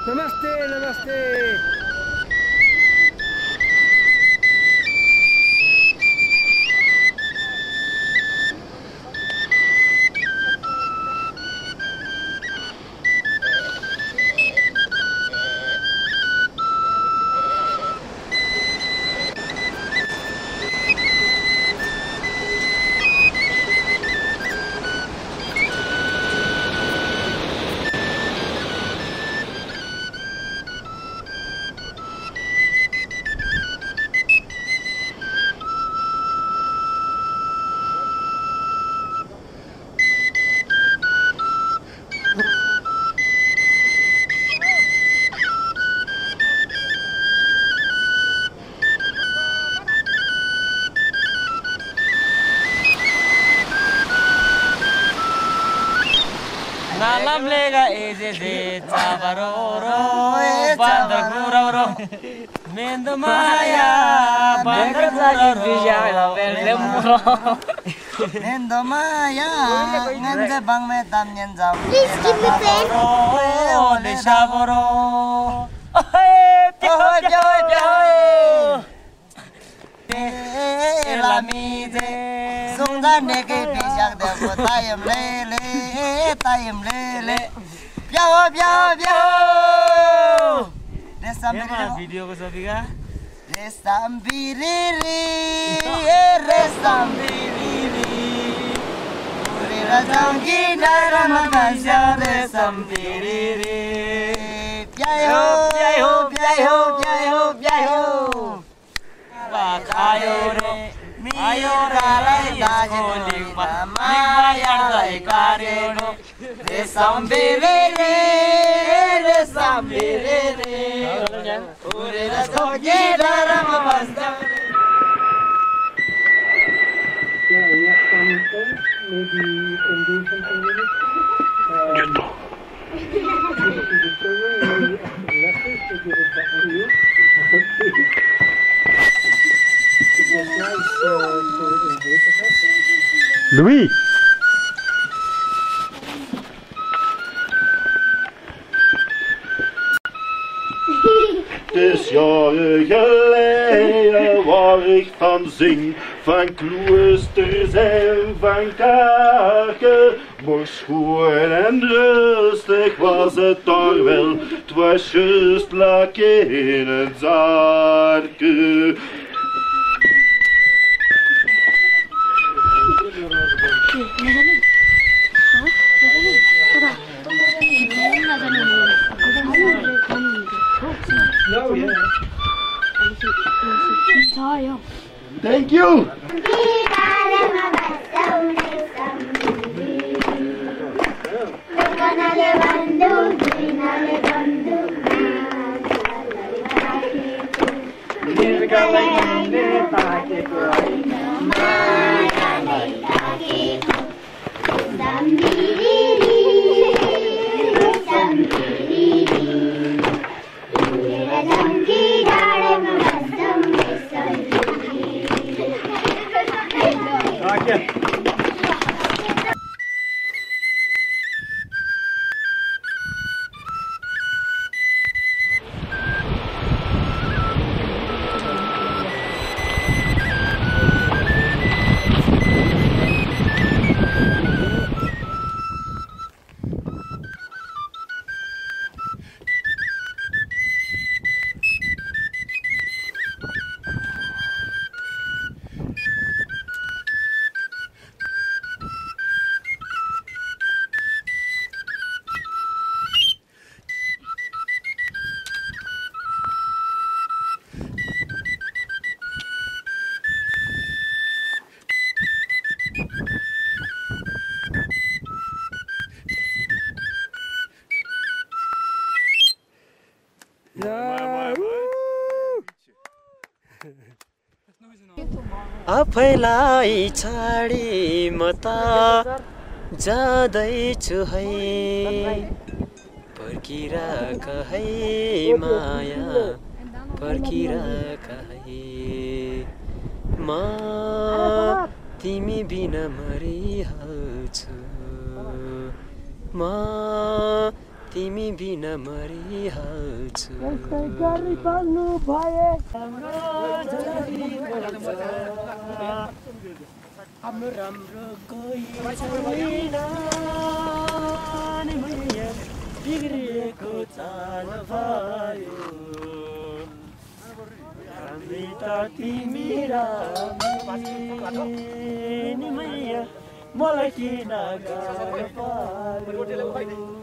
नमस्ते नमस्ते Nalamlega eje tabaroro bandar kuroro mendo maya bandar kuroro mendo maya ngende bang me tam nyen jam Please give me pen. le saboro Lamide sungda neke bisak de tayem lele tayem lele piao piao piao video ko sabiga resambiriri uri rajangi daram kansa resambiriri piao piao piao piao piao ayo ralai dajoling mama yardai kareno resambiriri ure rasogi daram basdam. Yeah, we have something. Maybe you can do something with it. Give it to the children, maybe after the lessons to give it back to you. Okay. It was nice to invite us. Louis! Des Jahre geleden waar ik van zing, van klooster zijn, van kaken. Maar schoon en rustig was het daar wel, het was juist lekker in het zaadje. No, yeah. Thank you! आफैलाई छाडी म त जाँदैछु है पर्खिराख है माया पर्खिराख है म तिमी बिना मरिहाल्छु म तिमी बिना मरिहाल्छु गरी पाल्नु भए हाम्रो राम्रो कोही छैन नि मैया बिग्रिएको चाल भयो हामी त तिमी नि मैया मलाई किन गाह्रो पर्यो